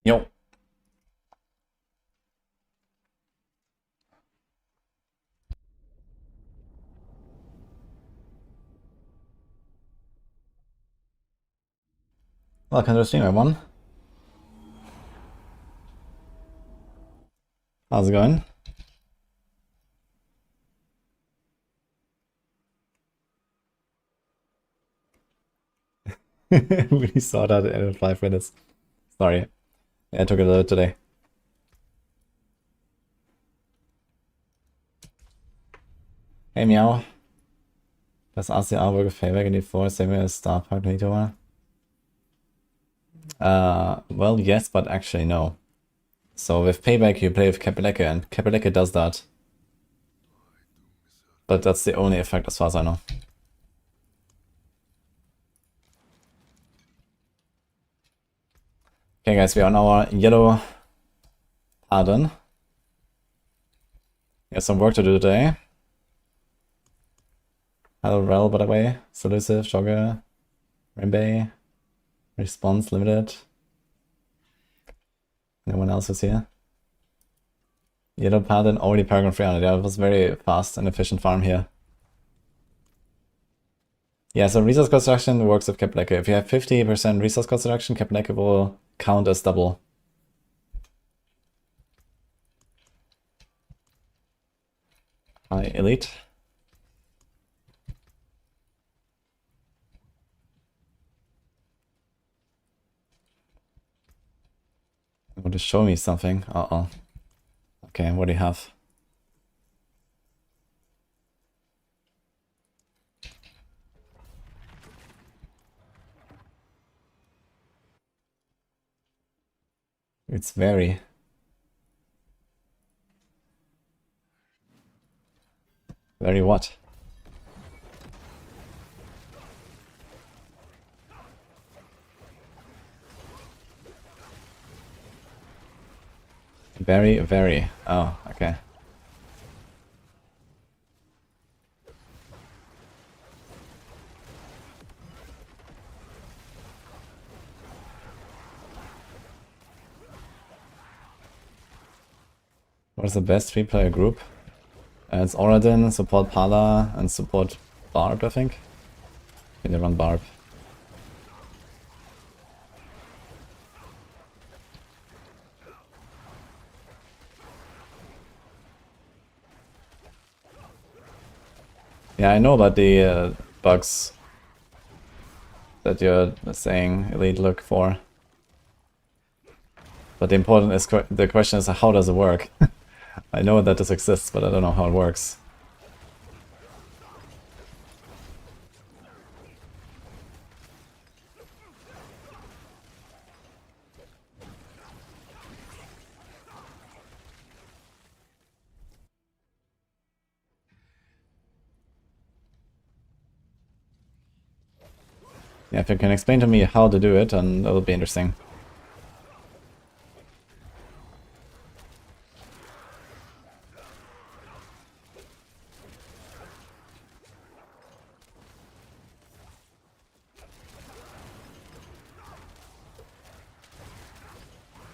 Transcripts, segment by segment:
Yo. Welcome to the stream, everyone. How's it going? We saw that in 5 minutes. Sorry. I took it a little today. Hey, Meow. Does RCR work with Payback in D4 same way as Star Park Meteor? Well, yes, but actually no. So with Payback you play with Kapeleke, and Kapeleke does that. But that's the only effect as far as I know. Okay guys, we are on our yellow Paladin. We have some work to do today. Hello Rel, by the way. Selusive, Jogger, Rainbay, Response Limited. No one else is here. Yellow Paladin, already Paragon 300. Yeah, it was very fast and efficient farm here. Yeah, so resource construction works with Kapeleke. If you have 50% resource construction, Kapeleke will count as double. Hi, Elite. You want to show me something? Uh-oh. Okay, what do you have? It's very... Very what? Very, very. Oh, okay. What is the best 3-player group? It's Oradin, support Pala, and support Barb, I think. Okay, they run Barb. Yeah, I know about the bugs that you're saying Elite look for. But the important is the question is, how does it work? I know that this exists, but I don't know how it works. Yeah, if you can explain to me how to do it, then that would be interesting.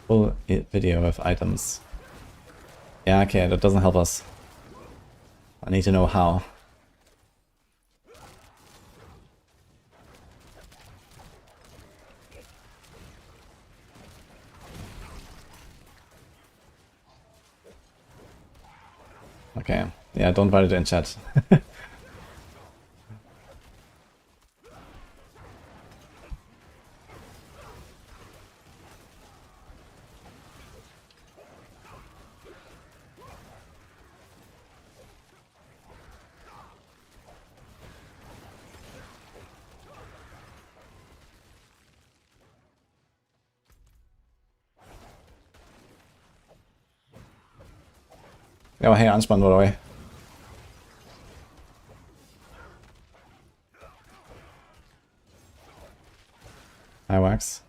Full video with items. Yeah, okay, that doesn't help us. I need to know how. Okay, yeah, don't write it in chat. Ja, hey, Anspann, by the way. Hi, Wax.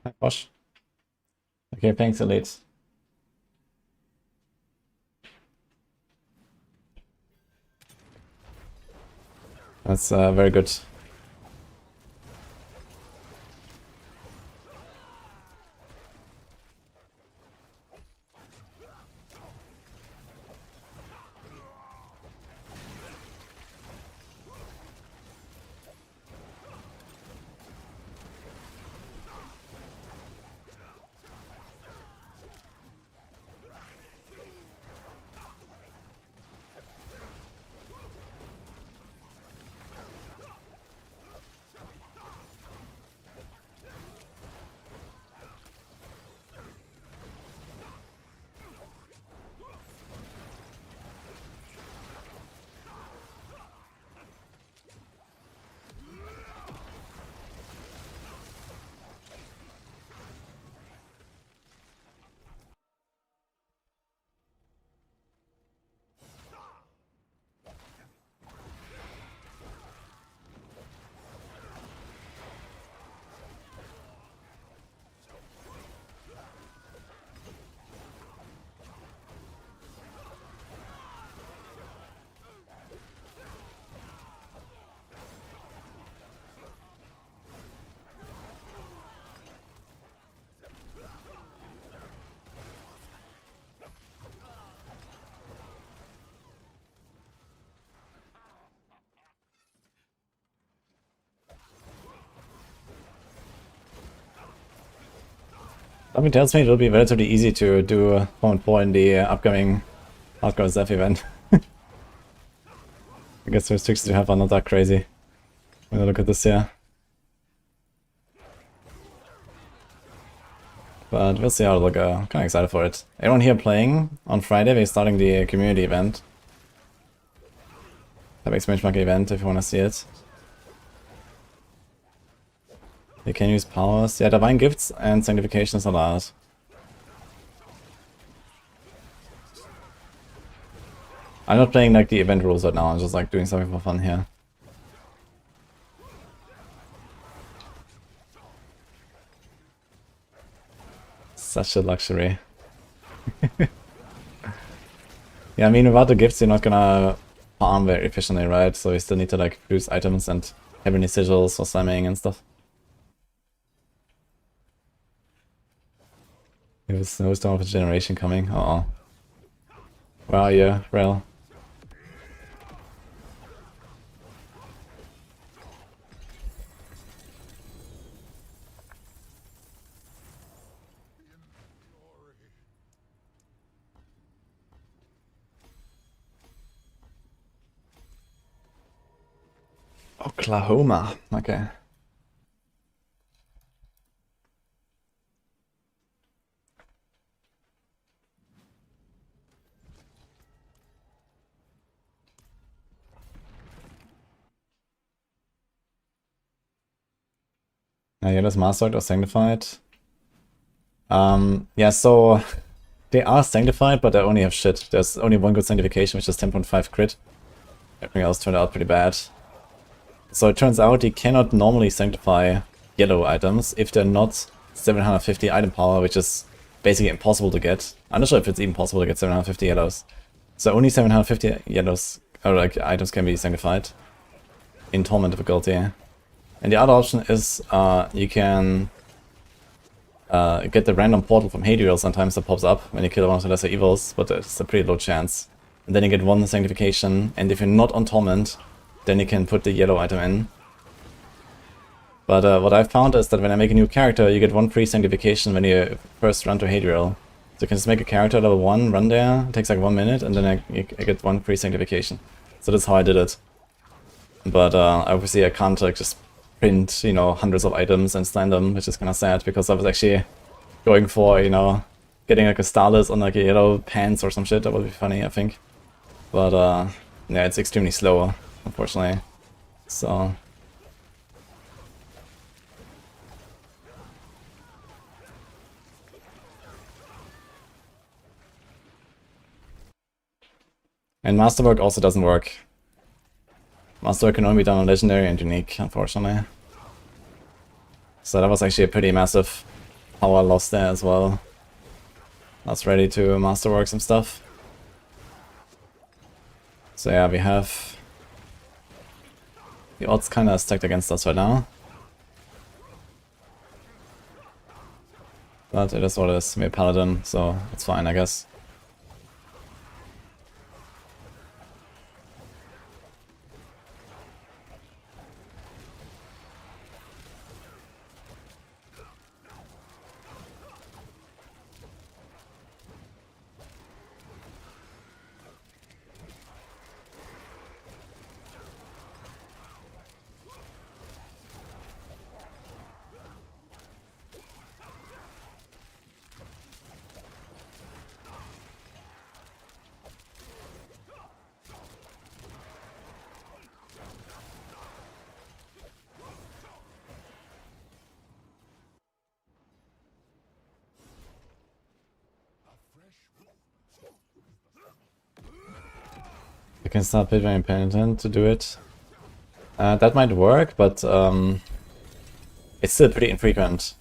Hi, Bosch. Okay, thanks, Elite. That's very good. Something tells me it'll be relatively easy to do 4 in the upcoming Hardcore Zeph event. I guess the restrictions you have are not that crazy. When I look at this here. But we'll see how it'll go. I'm kinda excited for it. Everyone here playing? On Friday we're starting the community event. The Expansion Market event if you wanna see it. You can use powers. Yeah, Divine Gifts and Sanctification is allowed. I'm not playing like the event rules right now, I'm just like doing something for fun here. Such a luxury. Yeah, I mean without the gifts you're not gonna farm very efficiently, right? So you still need to like produce items and have any sigils for slamming and stuff. There's a snowstorm of a generation coming. Uh oh. Where are you, Rel? Oklahoma. Okay. Yeah, that's mastered or sanctified. Yeah, so they are sanctified, but they only have shit. There's only one good sanctification, which is 10.5 crit. Everything else turned out pretty bad. So it turns out you cannot normally sanctify yellow items if they're not 750 item power, which is basically impossible to get. I'm not sure if it's even possible to get 750 yellows. So only 750 yellows, or like items can be sanctified in Torment difficulty. And the other option is you can get the random portal from Hadriel sometimes that pops up when you kill one of the lesser evils, but it's a pretty low chance. And then you get one sanctification, and if you're not on Torment, then you can put the yellow item in. But what I found is that when I make a new character, you get one free sanctification when you first run to Hadriel. So you can just make a character level 1, run there, it takes like 1 minute, and then I get one free sanctification. So that's how I did it. But obviously I can't like just print, you know, hundreds of items and stand them, which is kind of sad, because I was actually going for, you know, getting like a starless on like a yellow pants or some shit. That would be funny, I think. But yeah, it's extremely slow, unfortunately. So and Masterwork also doesn't work. Masterwork can only be done on Legendary and Unique, unfortunately. So that was actually a pretty massive power loss there as well. I was ready to masterwork some stuff. So yeah, we have the odds kind of stacked against us right now. But it is what it is. We're Paladin, so it's fine, I guess. I can start pitching Impenitent to do it. That might work, but it's still pretty infrequent.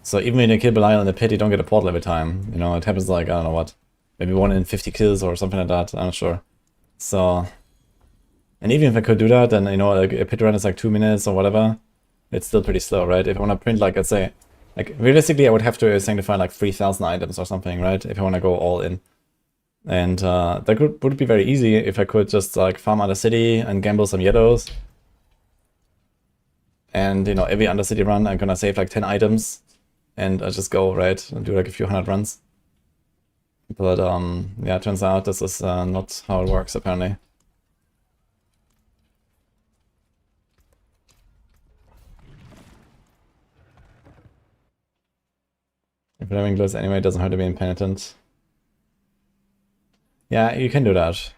So even when you kill Belial in the pit, you don't get a portal every time. You know, it happens like, I don't know what, maybe 1 in 50 kills or something like that, I'm not sure. So, and even if I could do that, then, you know, like a pit run is like 2 minutes or whatever, it's still pretty slow, right? If I want to print, like, let's say, like, realistically, I would have to sanctify like 3,000 items or something, right? If I want to go all in. And that would be very easy if I could just like farm Undercity and gamble some yellows. And, you know, every Undercity run I'm gonna save like 10 items and I just go, right, and do like a few hundred runs. But yeah, it turns out this is not how it works apparently. If having glows anyway, it doesn't hurt to be impenitent. Yeah, you can do that.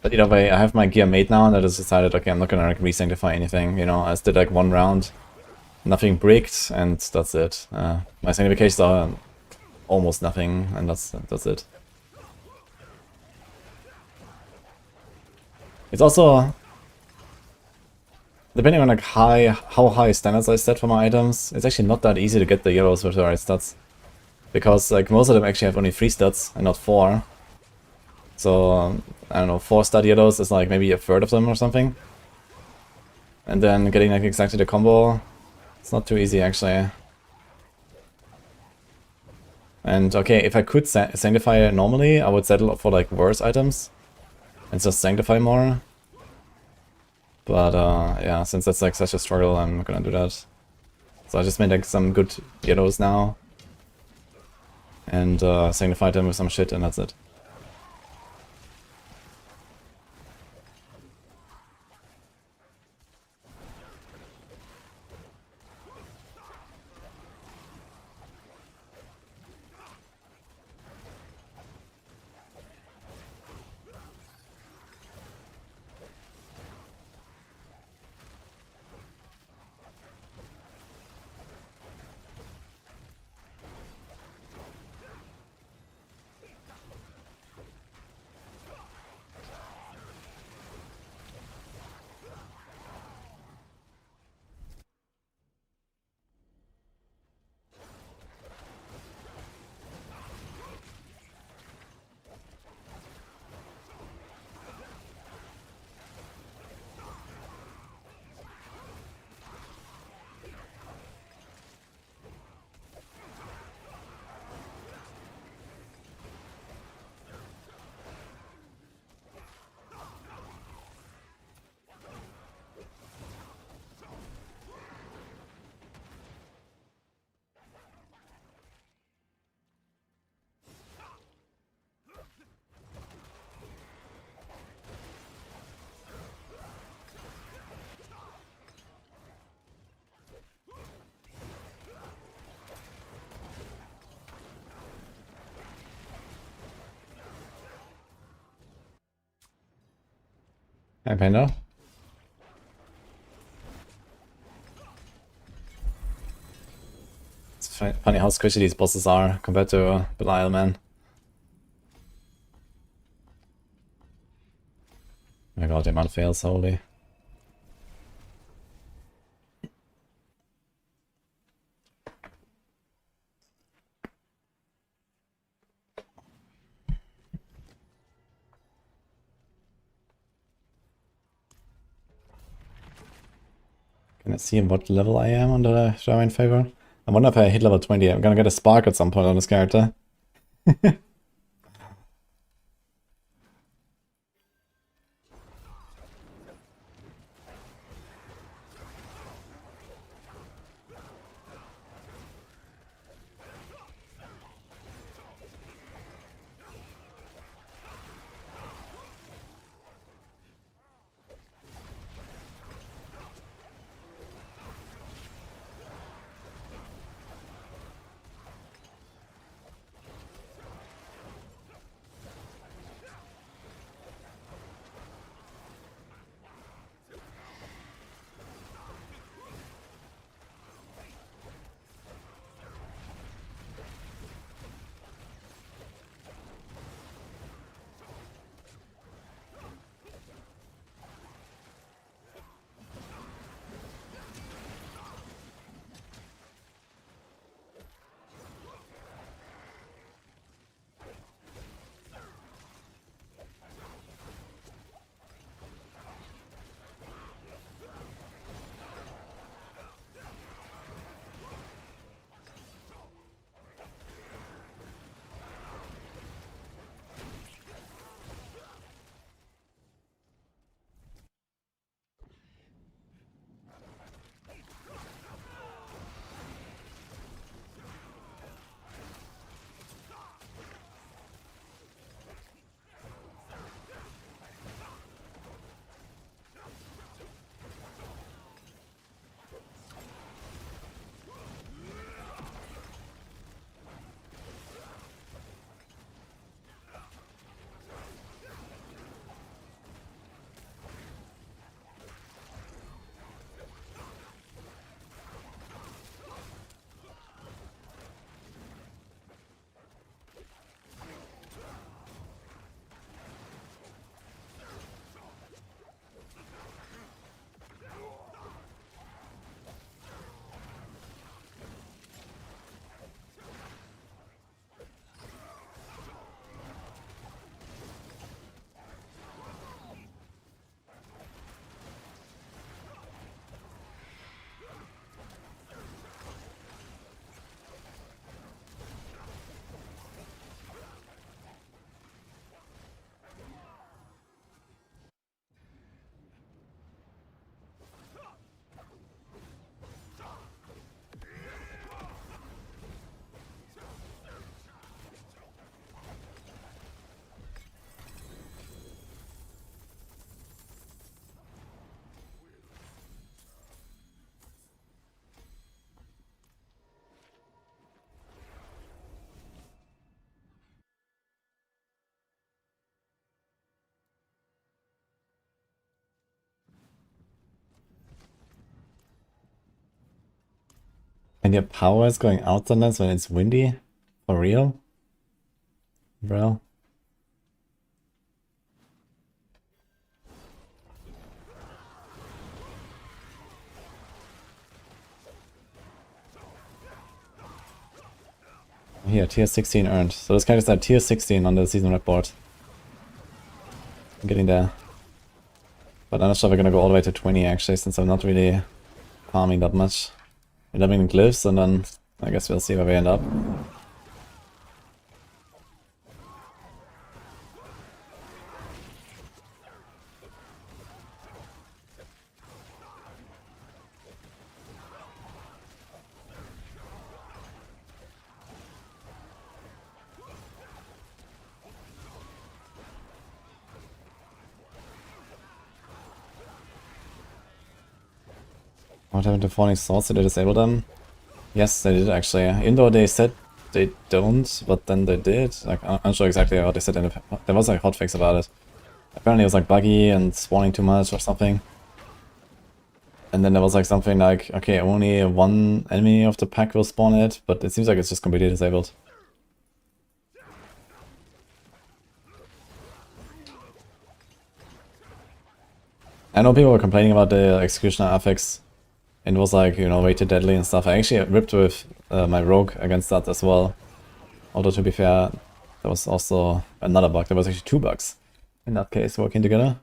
But either way, I have my gear made now, and I just decided, okay, I'm not gonna like re-sanctify anything, you know, I just did like 1 round, nothing bricked, and that's it. My sanctifications are almost nothing, and that's it. It's also, depending on like how high standards I set for my items, it's actually not that easy to get the yellows with the right stats. Because like most of them actually have only 3 stats and not 4. So, I don't know, 4 stat yellows is like maybe a third of them or something. And then getting like exactly the combo, it's not too easy actually. And okay, if I could sanctify normally, I would settle for like worse items and just sanctify more. But yeah, since that's like such a struggle, I'm not gonna do that. So I just made like some good yellows now. And sanctified them with some shit, and that's it. Hi, Panda. It's funny how squishy these bosses are compared to Belial, man. Oh my god, the amount fails, holy. Let's see what level I am on the Java favor. I wonder if I hit level 20. I'm gonna get a spark at some point on this character. And your power is going out sometimes when it's windy? For real? Bro? Here, tier 16 earned. So this character's at tier 16 on the season red board. I'm getting there. But I'm not sure we're gonna go all the way to 20 actually, since I'm not really farming that much. We're having glyphs and then I guess we'll see where we end up. What happened to Falling Swords? Did they disable them? Yes, they did actually. Even though they said they don't, but then they did. Like, I'm not sure exactly what they said. There was like a hotfix about it. Apparently it was like buggy and spawning too much or something. And then there was like something like, okay, only one enemy of the pack will spawn it, but it seems like it's just completely disabled. I know people were complaining about the Executioner affix. And it was like, you know, way too deadly and stuff. I actually ripped with my rogue against that as well. Although to be fair, there was also another bug. There was actually 2 bugs in that case working together.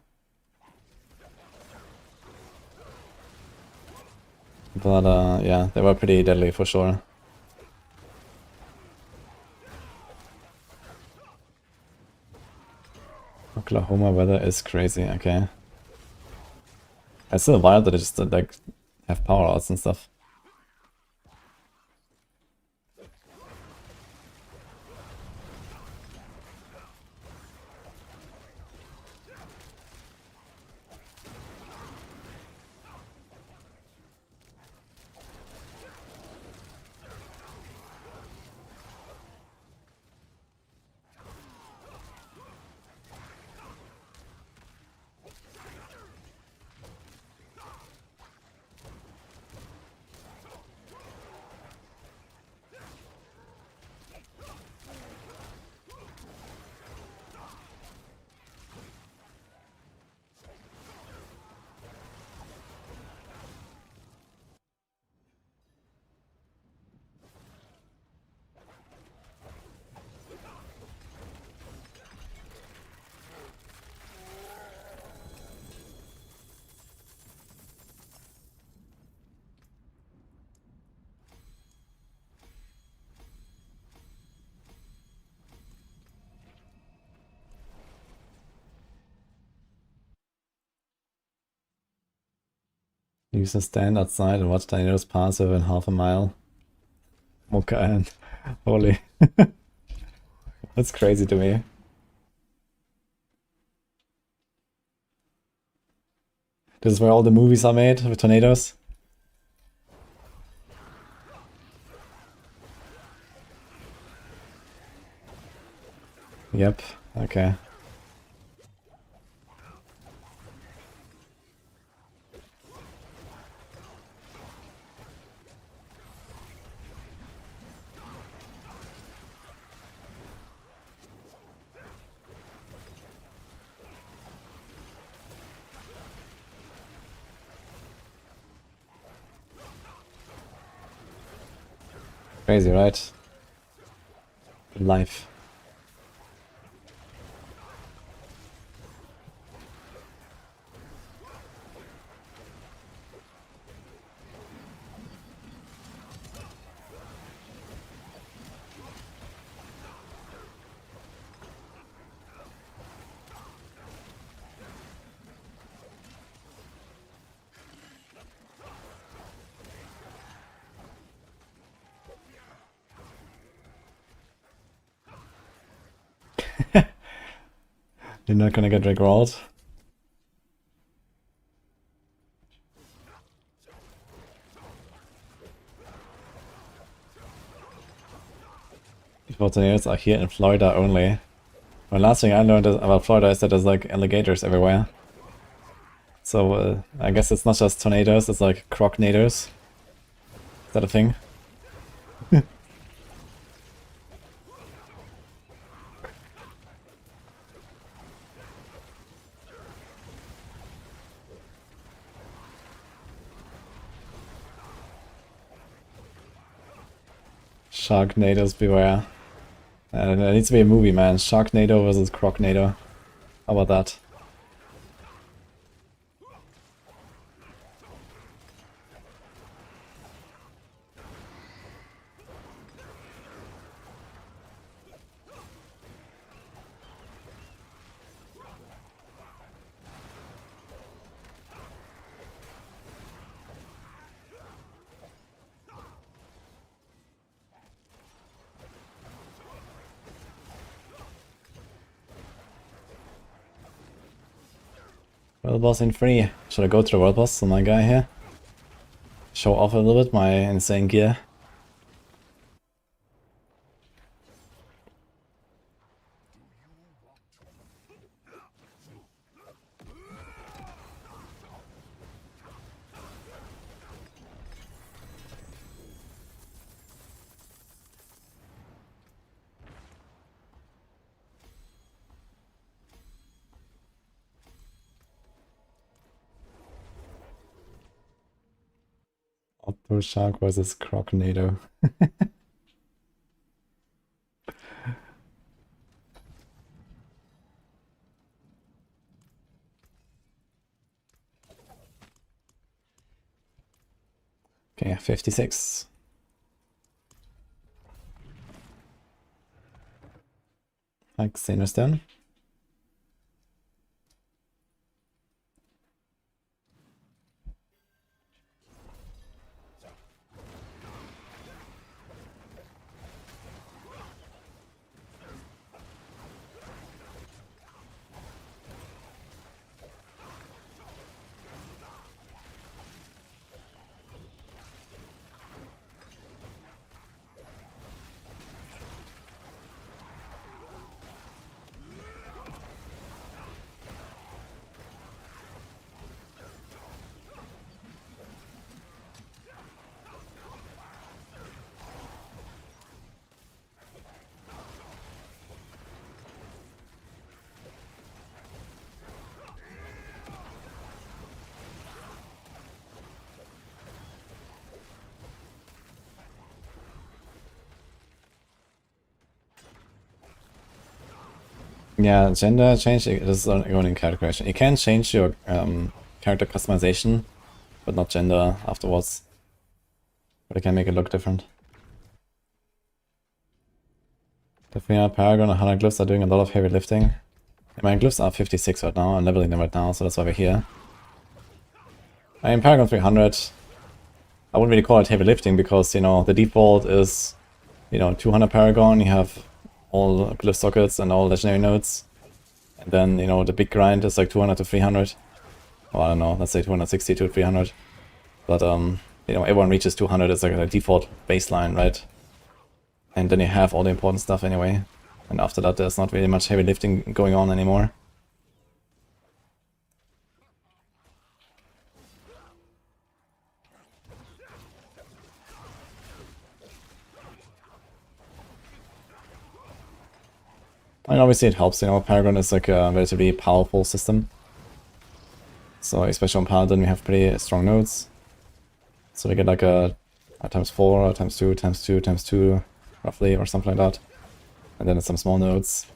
But yeah, they were pretty deadly for sure. Oklahoma weather is crazy, okay. It's still wild that they just like have power outs and stuff. Use a stand outside and watch tornadoes pass within half a mile. Mocha Island. Holy. That's crazy to me. This is where all the movies are made with tornadoes. Yep, okay. Crazy, right? Life. You're not gonna get rickrolled. Before tornadoes are here in Florida only. Well, last thing I learned about Florida is that there's like alligators everywhere. So I guess it's not just tornadoes, it's like crocnadoes. Is that a thing? Sharknadoes beware. There needs to be a movie, man. Sharknado versus Crocnado. How about that? World boss in free. Should I go to the world boss on my guy here? Show off a little bit my insane gear. Oppo Shark versus Crocnado. Okay, 56. Like Xenos down. Yeah, gender change is going in character creation. You can change your character customization, but not gender afterwards. But it can make it look different. Definitely Paragon and 100 glyphs are doing a lot of heavy lifting. And my glyphs are 56 right now, I'm leveling them right now, so that's why we're here. I mean, Paragon 300, I wouldn't really call it heavy lifting because, you know, the default is, you know, 200 Paragon, you have all glyph sockets and all legendary nodes. And then, you know, the big grind is like 200 to 300. Well, I don't know, let's say 260 to 300. But, you know, everyone reaches 200, it's like a default baseline, right? And then you have all the important stuff anyway. And after that, there's not really much heavy lifting going on anymore. And obviously it helps, you know, Paragon is like a relatively powerful system. So especially on Paladin we have pretty strong nodes. So we get like a times 4, or times 2, times 2, times 2, roughly, or something like that. And then it's some small nodes.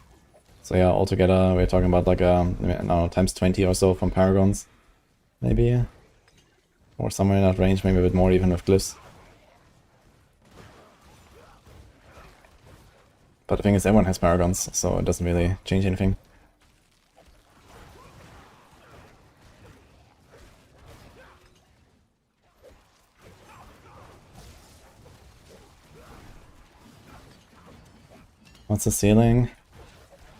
So yeah, altogether we're talking about like I don't know, times 20 or so from Paragons. Maybe. Or somewhere in that range, maybe a bit more even with glyphs. But the thing is, everyone has Paragons, so it doesn't really change anything. What's the ceiling?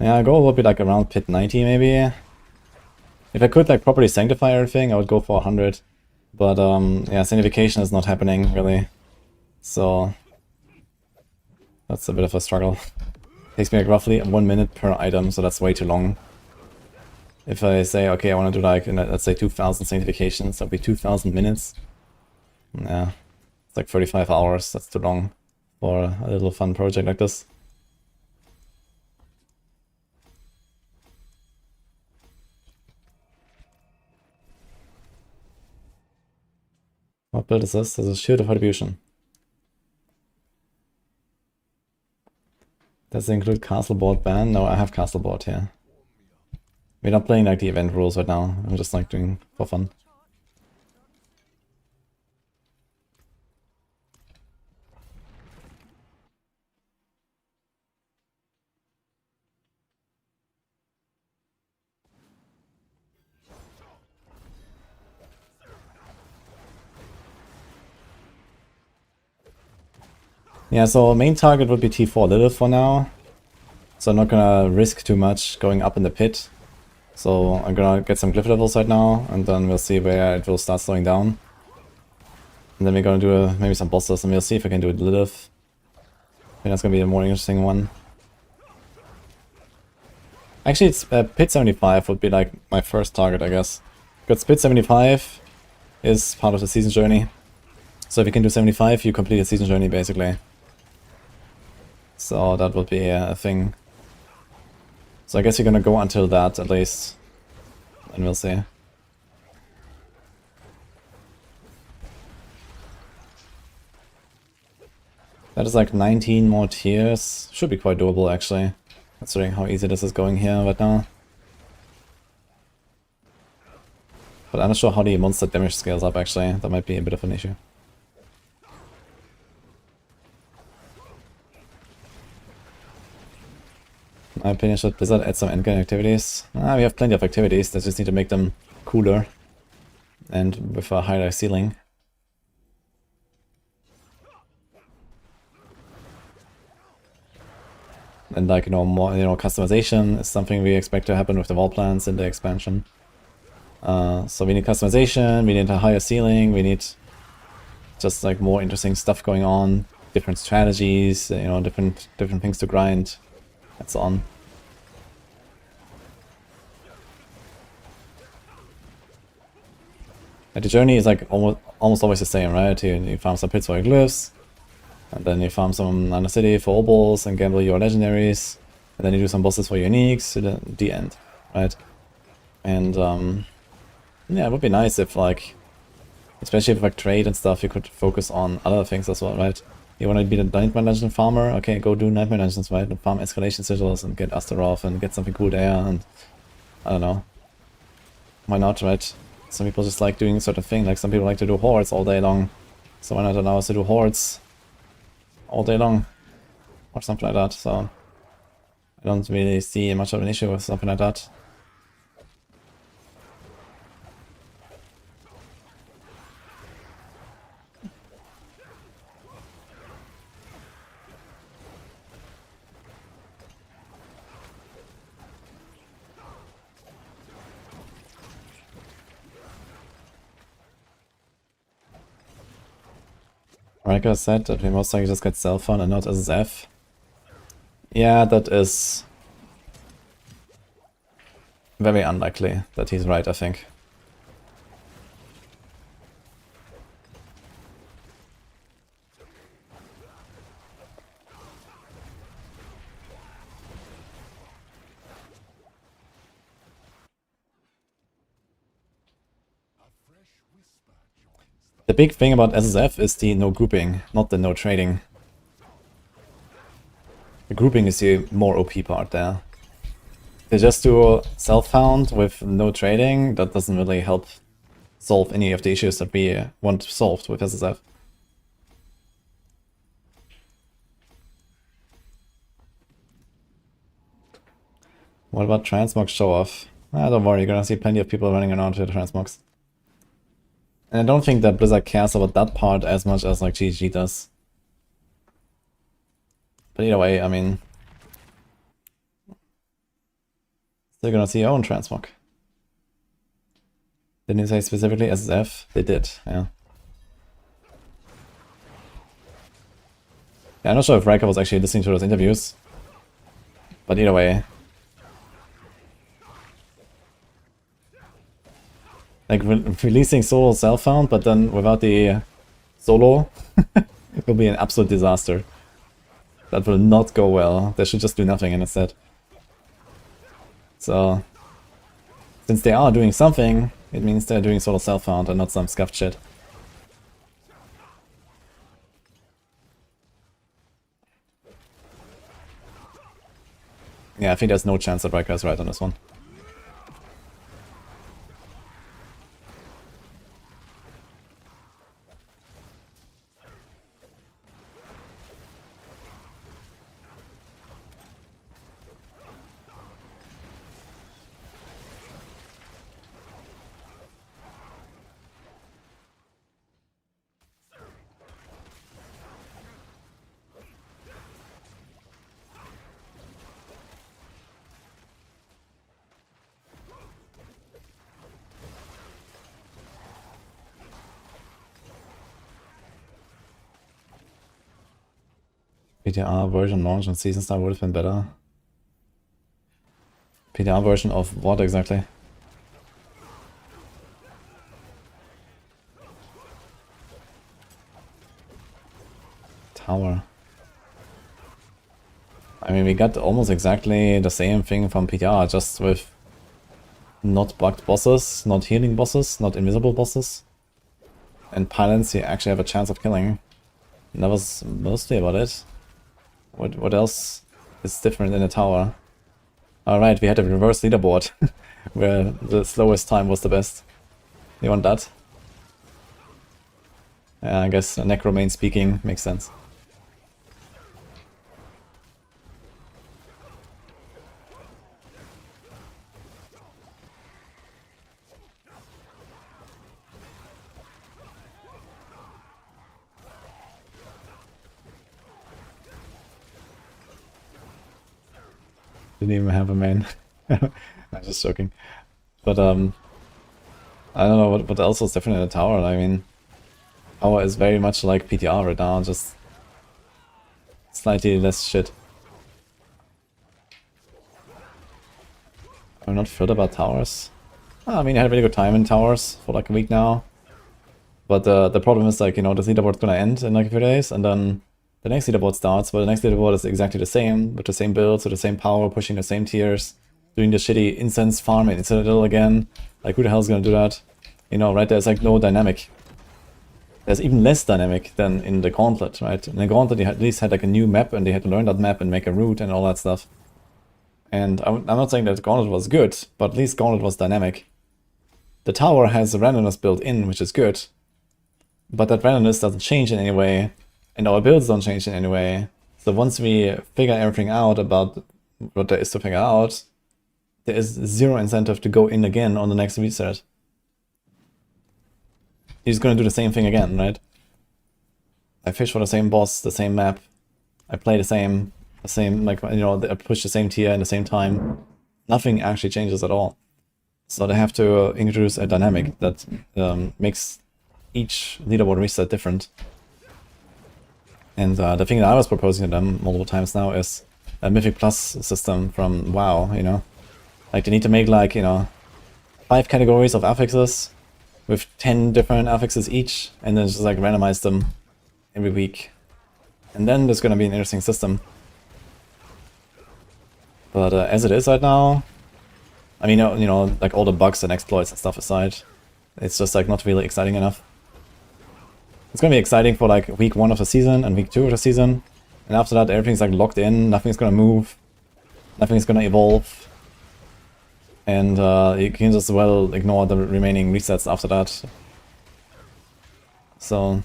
Yeah, goal would be like around pit 90 maybe. If I could like properly sanctify everything, I would go for 100. But yeah, sanctification is not happening really. So that's a bit of a struggle. Takes me like roughly 1 minute per item, so that's way too long. If I say, okay, I want to do like, let's say 2000 sanctifications, that'll be 2000 minutes. Yeah, it's like 35 hours, that's too long for a little fun project like this. What build is this? This is Shield of Retribution. Does it include castle board ban? No, I have castle board here. We're not playing like the event rules right now. I'm just like doing for fun. Yeah, so main target would be T4 Lilith for now. So I'm not gonna risk too much going up in the pit. So I'm gonna get some glyph levels right now, and then we'll see where it will start slowing down. And then we're gonna do maybe some bosses, and we'll see if I can do it Lilith. I think that's gonna be a more interesting one. Actually, it's pit 75 would be like my first target, I guess. Because pit 75 is part of the season journey. So if you can do 75, you complete the season journey basically. So that would be a thing. So I guess you're gonna go until that at least. And we'll see. That is like 19 more tiers. Should be quite doable actually. Considering how easy this is going here right now. But I'm not sure how the monster damage scales up actually. That might be a bit of an issue. In my opinion, should Blizzard add some endgame activities? We have plenty of activities, they just need to make them cooler and with a higher ceiling. And like, more, customization is something we expect to happen with the wall plans in the expansion. So we need customization, we need a higher ceiling, we need just like more interesting stuff going on, different strategies, different things to grind, and so on. And the journey is like almost always the same, right? You farm some pits for your glyphs, and then you farm some under city for obols and gamble your legendaries, and then you do some bosses for uniques to the end, right? And yeah, it would be nice if like, especially with like trade and stuff, you could focus on other things as well, right? You want to be the Nightmare Dungeon farmer? Okay, go do Nightmare Dungeons, right? And farm escalation sigils and get Astaroth and get something cool there, and I don't know. Why not, right? Some people just like doing certain thing, like some people like to do hordes all day long. So why not allow us to do hordes all day long? Or something like that, so I don't really see much of an issue with something like that. Riker said that we most likely just get Self-Found and not SSF. Yeah, that is very unlikely that he's right, I think. The big thing about SSF is the no grouping, not the no trading. The grouping is the more OP part there. They just do self-found with no trading, that doesn't really help solve any of the issues that we want solved with SSF. What about transmog show-off? Don't worry, you're gonna see plenty of people running around with transmogs. And I don't think that Blizzard cares about that part as much as like GG does. But either way, I mean, they're gonna see your own transmog. Didn't you say specifically SSF? They did, yeah. Yeah, I'm not sure if Riker was actually listening to those interviews. But either way. Like, releasing solo self-found, but then without the solo, it will be an absolute disaster. That will not go well. They should just do nothing instead. So, since they are doing something, it means they're doing solo self-found and not some scuffed shit. Yeah, I think there's no chance that Riker is right on this one. PTR version launch on Season Star would have been better. PTR version of what exactly? Tower. I mean, we got almost exactly the same thing from PTR, just with not bugged bosses, not healing bosses, not invisible bosses. And pilots you actually have a chance of killing. And that was mostly about it. What else is different in the tower? Alright, we had a reverse leaderboard, where the slowest time was the best. You want that? Yeah, I guess Necromain speaking makes sense. Didn't even have a main. I'm just joking. But I don't know what else was different in the tower. I mean, tower is very much like PTR right now, just slightly less shit. I'm not thrilled about towers. I mean, I had a really good time in towers for like a week now. But the problem is, like, you know, the leaderboard's gonna end in like a few days, and then the next leaderboard starts, but the next leaderboard is exactly the same, with the same builds, with the same power, pushing the same tiers, doing the shitty incense farm in Citadel again. Like, who the hell is gonna do that? You know, right? There's like no dynamic. There's even less dynamic than in the Gauntlet, right? In the Gauntlet, they at least had like a new map, and they had to learn that map and make a route and all that stuff. And I'm not saying that Gauntlet was good, but at least Gauntlet was dynamic. The tower has randomness built in, which is good. But that randomness doesn't change in any way, and our builds don't change in any way. So once we figure everything out about what there is to figure out, there is zero incentive to go in again on the next reset. He's gonna do the same thing again, right? I fish for the same boss, the same map. I play the same, like, you know, I push the same tier in the same time. Nothing actually changes at all. So they have to introduce a dynamic that makes each leaderboard reset different. And the thing that I was proposing to them multiple times now is a Mythic Plus system from WoW, you know? Like, they need to make, like, you know, 5 categories of affixes with 10 different affixes each, and then just, like, randomize them every week. And then there's gonna be an interesting system. But as it is right now, I mean, you know, like, all the bugs and exploits and stuff aside, it's just, like, not really exciting enough. It's gonna be exciting for like week 1 of the season and week 2 of the season, and after that everything's like locked in, nothing's gonna move, nothing's gonna evolve, and you can just well ignore the remaining resets after that. So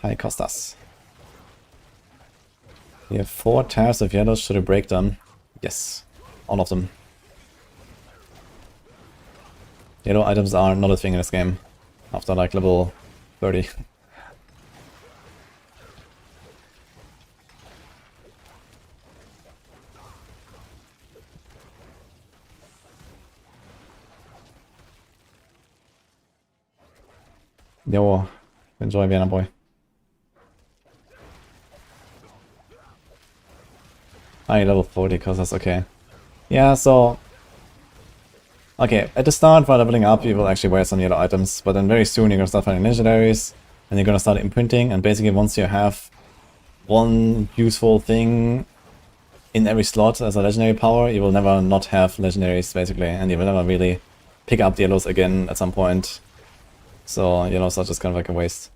hi Costas. We have 4 tiers of yellows. Should I break them? Yes. All of them. Yellow items are not a thing in this game after like level 30. Yo, enjoy Vienna boy. I level 40 because that's okay. Yeah, so okay, at the start while leveling up you will actually wear some yellow items, but then very soon you're gonna start finding legendaries, and you're gonna start imprinting, and basically once you have one useful thing in every slot as a legendary power, you will never not have legendaries basically, and you will never really pick up the yellows again at some point. So yellows are just kind of like a waste.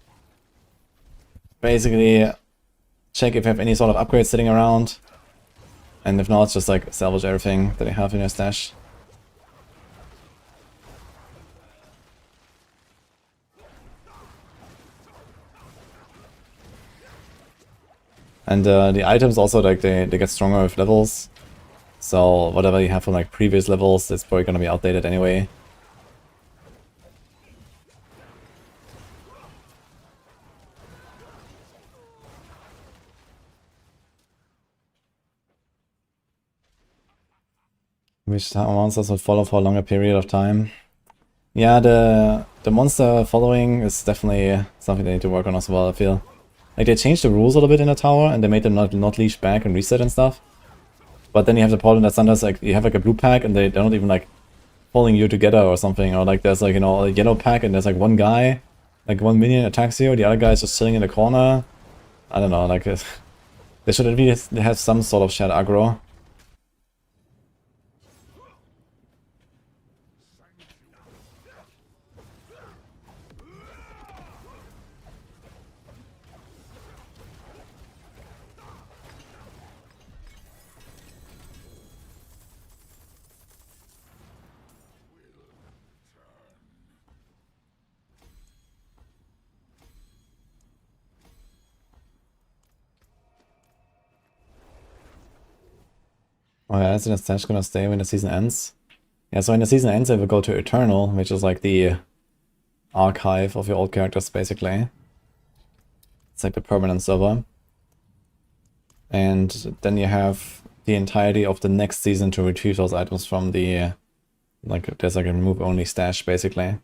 Basically, check if you have any sort of upgrades sitting around, and if not, just like salvage everything that you have in your stash. And the items also, like, they get stronger with levels. So whatever you have from like previous levels, it's probably gonna be outdated anyway. Which monsters would follow for a longer period of time? Yeah, the monster following is definitely something they need to work on as well, I feel. Like, they changed the rules a little bit in the tower, and they made them not leash back and reset and stuff. But then you have the problem that sometimes, like, you have like a blue pack and they're not even like following you together or something, or like there's like, you know, a yellow pack and there's like one guy, like one minion attacks you, the other guy is just chilling in the corner. I don't know, like they should at least have some sort of shared aggro. Oh yeah, isn't the stash gonna stay when the season ends? Yeah, so when the season ends, it will go to Eternal, which is like the archive of your old characters, basically. It's like the permanent server. And then you have the entirety of the next season to retrieve those items from the, like, there's like a remove only stash basically.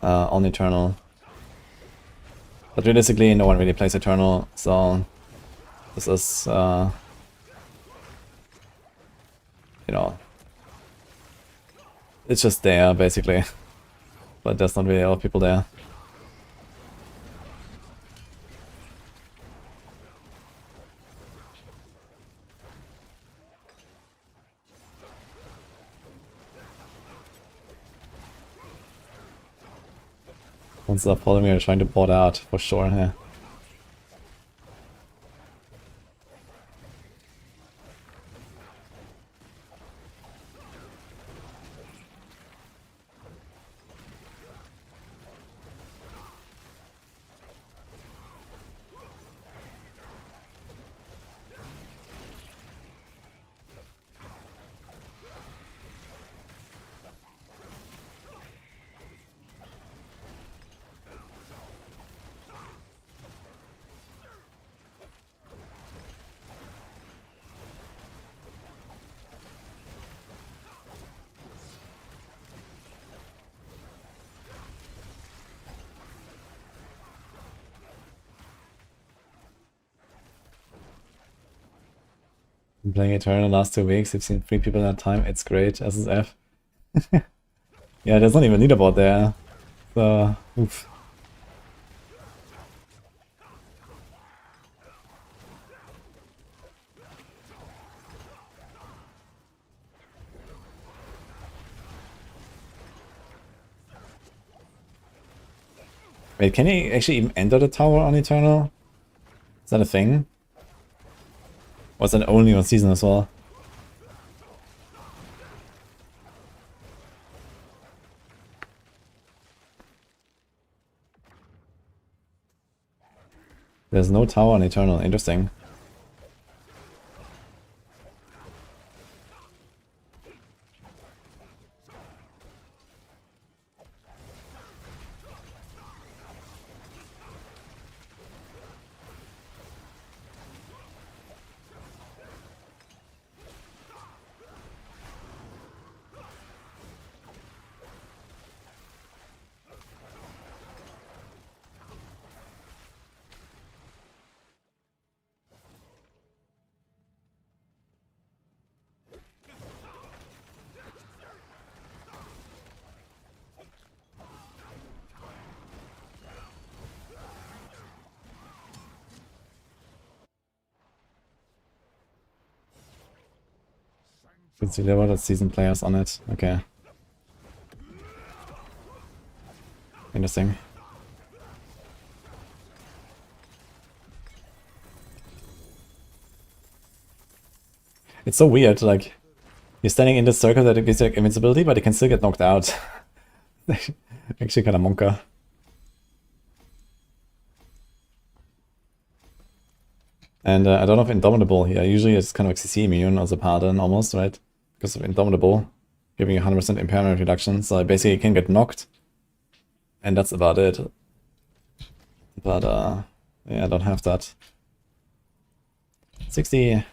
On Eternal. But realistically, no one really plays Eternal, so this is, you know, it's just there basically. But there's not really a lot of people there. Once they're following me, are trying to board out for sure. Yeah. Been playing Eternal the last 2 weeks. I've seen 3 people in that time. It's great. SSF. Yeah, there's not even a leaderboard there. So, oof. Wait, can he actually even enter the tower on Eternal? Is that a thing? Or is that only on season as well? There's no tower on Eternal. Interesting. It's delivered at season players on it. Okay. Interesting. It's so weird, like, you're standing in this circle that gives you like, invincibility, but you can still get knocked out. Actually kinda monka. And I don't have Indomitable here. Usually it's kind of like CC immune as a Paladin almost, right? Because of Indomitable, giving you 100% impairment reduction, so I basically can get knocked. And that's about it. But yeah, I don't have that. 60.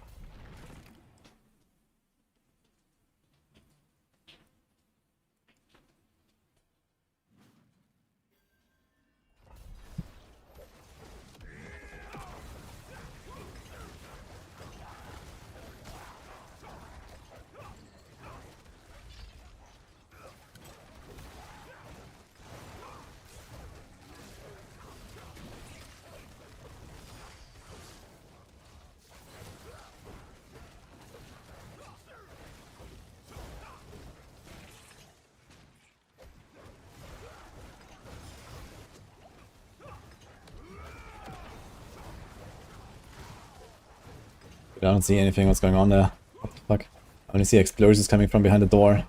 I don't see anything what's going on there. What the fuck? I only see explosions coming from behind the door.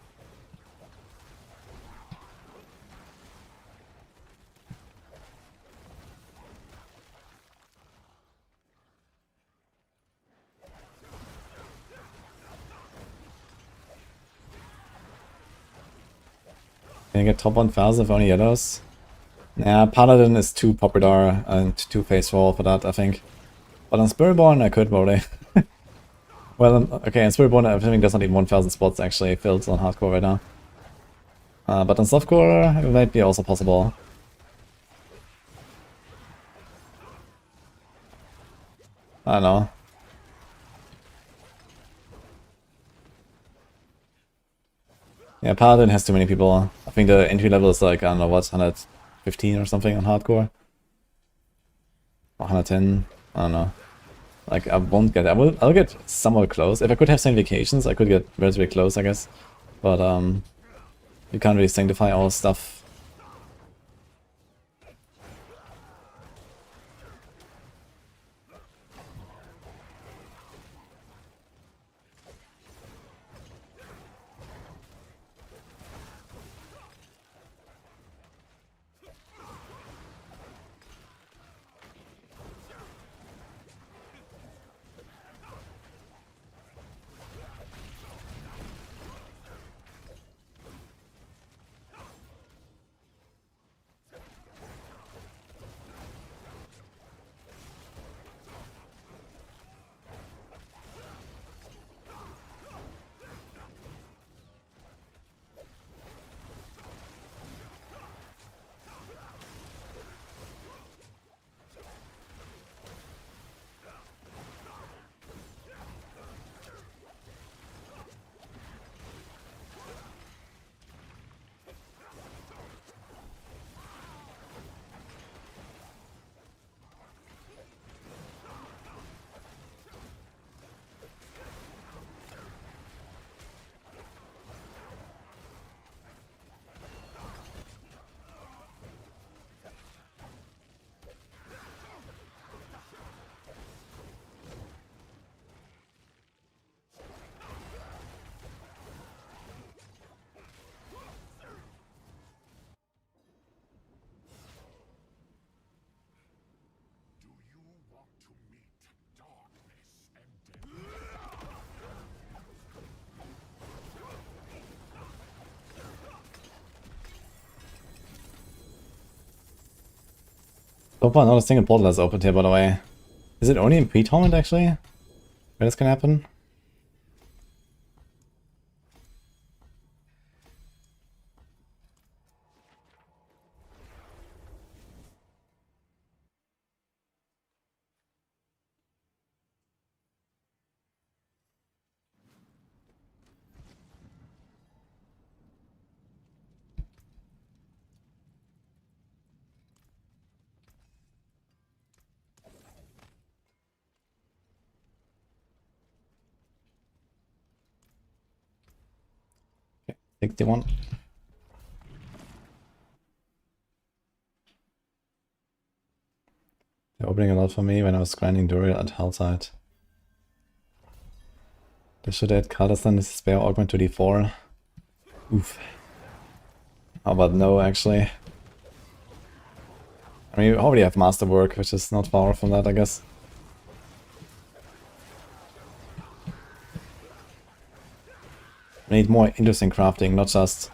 Can I get top 1000 if only yellows? Yeah, Paladin is too popular and too faithful for that, I think. But on Spiritborn, I could probably. Well, okay, on Spiritborn, I think there's not even 1,000 spots actually filled on hardcore right now. But on softcore, it might be also possible. I don't know. Yeah, Paladin has too many people. I think the entry level is like, I don't know what, 115 or something on hardcore. Or 110, I don't know. Like, I won't get, I'll get somewhat close. If I could have sanctifications, I could get relatively close, I guess. But, you can't really sanctify all stuff. So far, not a single portal has opened here, by the way. Is it only in pre-tournament, actually? Where this can happen? Okay, 61. They're opening a lot for me when I was grinding Duriel at Hellside. They should add Carlson as spare augment to D4. Oof. How about no, actually? I mean, we already have Masterwork, which is not far from that, I guess. We need more interesting crafting, not just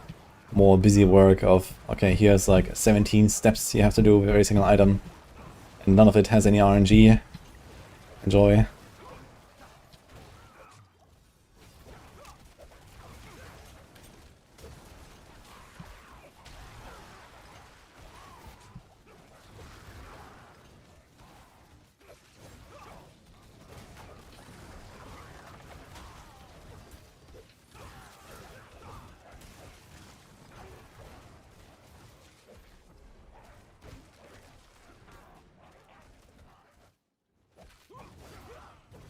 more busy work of, okay, here's like 17 steps you have to do with every single item, and none of it has any RNG. Enjoy.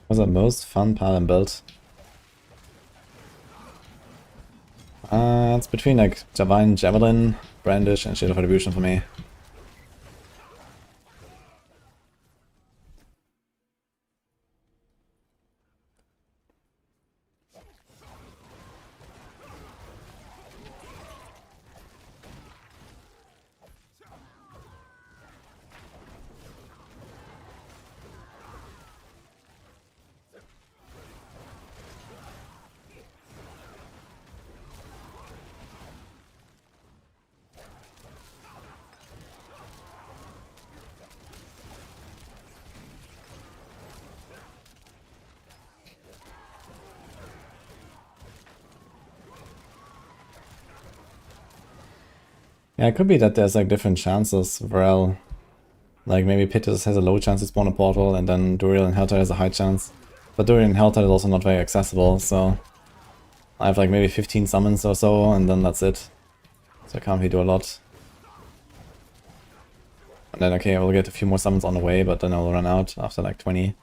What's the most fun Paladin build? It's between like Divine Javelin, Brandish, and Shield of Retribution for me. Yeah, it could be that there's like different chances. Varel, like maybe Pittis has a low chance to spawn a portal, and then Duriel and Helltide has a high chance. But Duriel and Helltide is also not very accessible, so I have like maybe 15 summons or so, and then that's it. So I can't really do a lot. And then okay, I will get a few more summons on the way, but then I'll run out after like 20.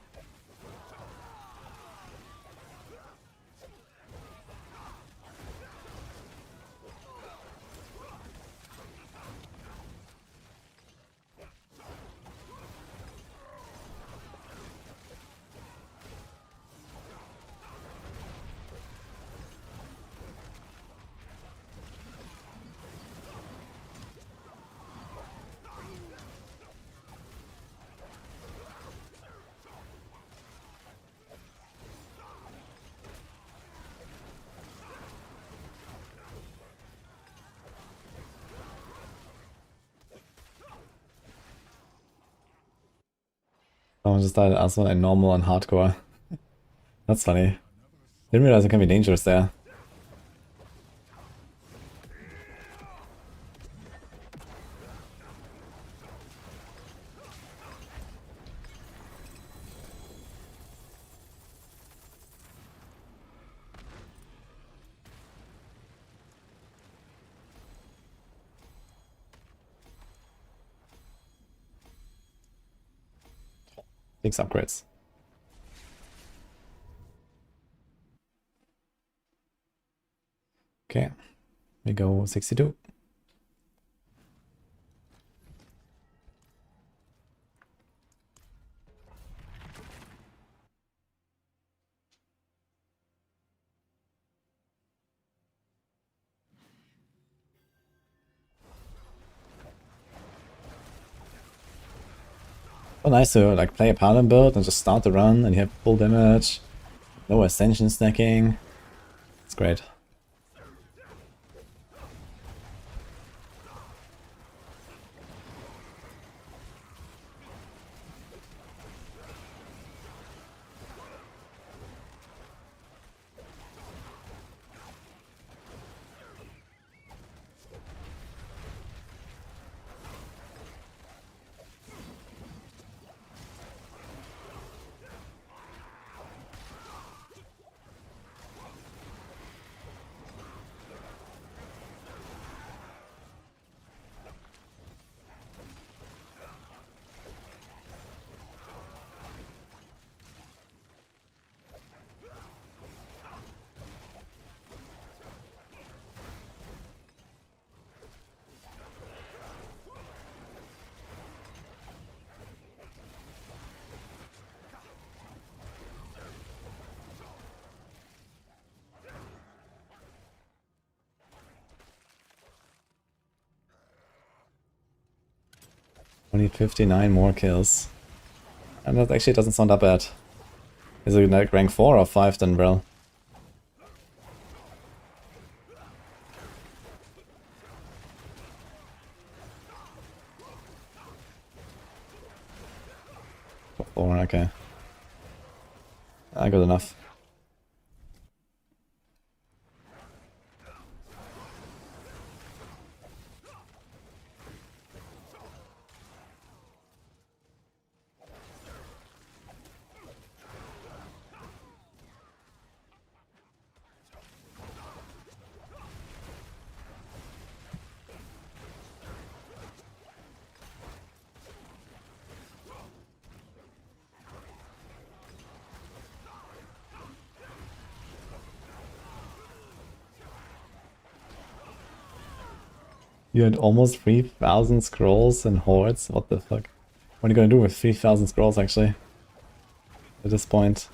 Someone just started asking like normal and hardcore. That's funny. Didn't realize it can be dangerous there. Six upgrades. Okay, we go 62. So nice to like play a Paladin build and just start the run and you have full damage, no Ascension stacking. It's great. We need 59 more kills. And that actually doesn't sound that bad. Is it like rank 4 or 5 then, bro? Four, okay. I got enough. You had almost 3,000 scrolls and hordes? What the fuck? What are you gonna do with 3,000 scrolls actually? At this point.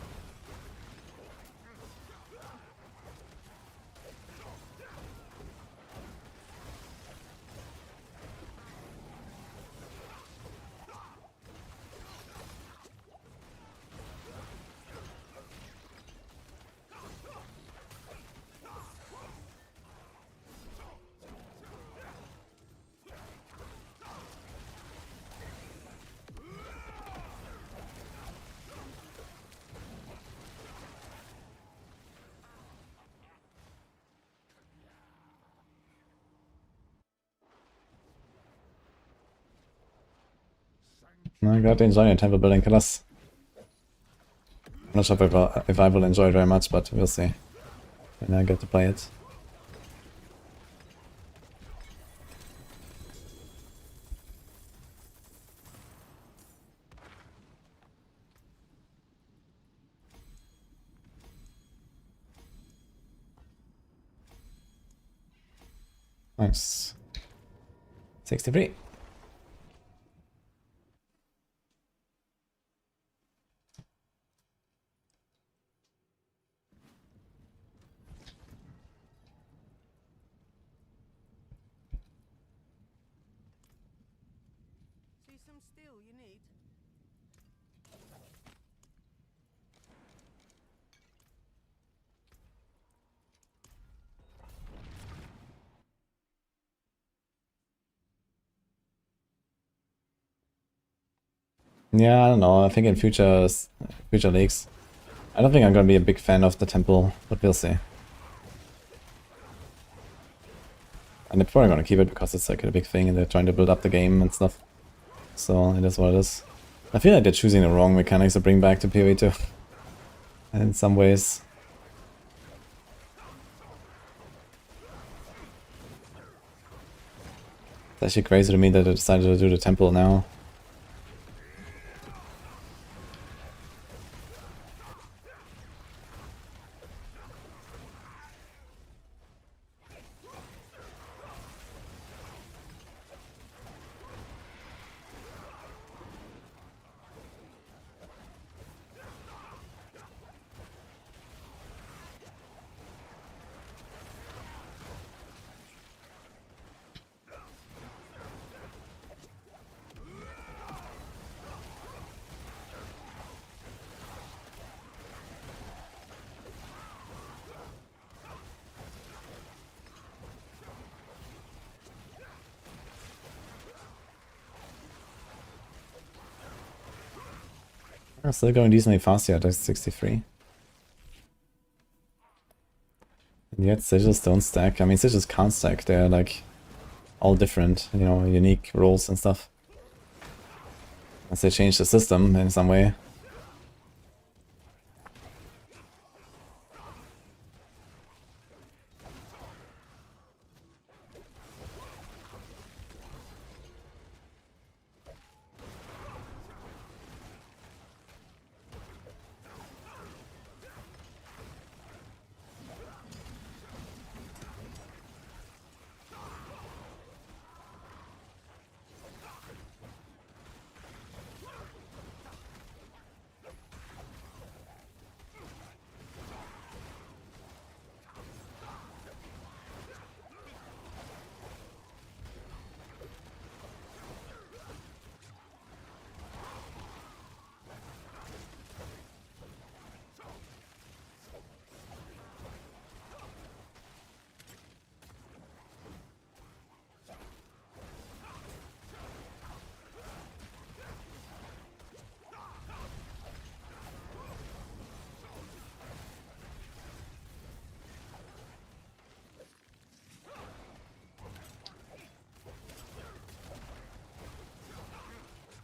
I got enjoying temple building killers. I'm not sure if I will enjoy it very much, but we'll see when I get to play it. Nice. 63. Yeah, I don't know. I think in future leagues, I don't think I'm gonna be a big fan of the temple, but we'll see. And they're probably gonna keep it because it's like a big thing and they're trying to build up the game and stuff. So it is what it is. I feel like they're choosing the wrong mechanics to bring back to PoE2. In some ways. It's actually crazy to me that they decided to do the temple now. I'm still going decently fast here at 63. And yet sigils don't stack. I mean, sigils can't stack. They're like all different, you know, unique roles and stuff. Unless they change the system in some way.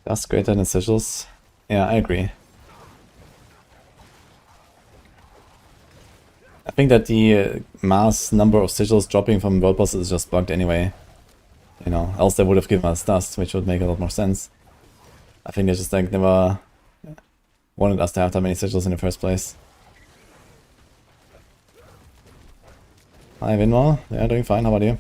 That's greater than sigils. Yeah, I agree. I think that the mass number of sigils dropping from world bosses is just bugged anyway. You know, else they would have given us dust, which would make a lot more sense. I think they just like never wanted us to have that many sigils in the first place. Hi Vinwall, yeah, doing fine, how about you?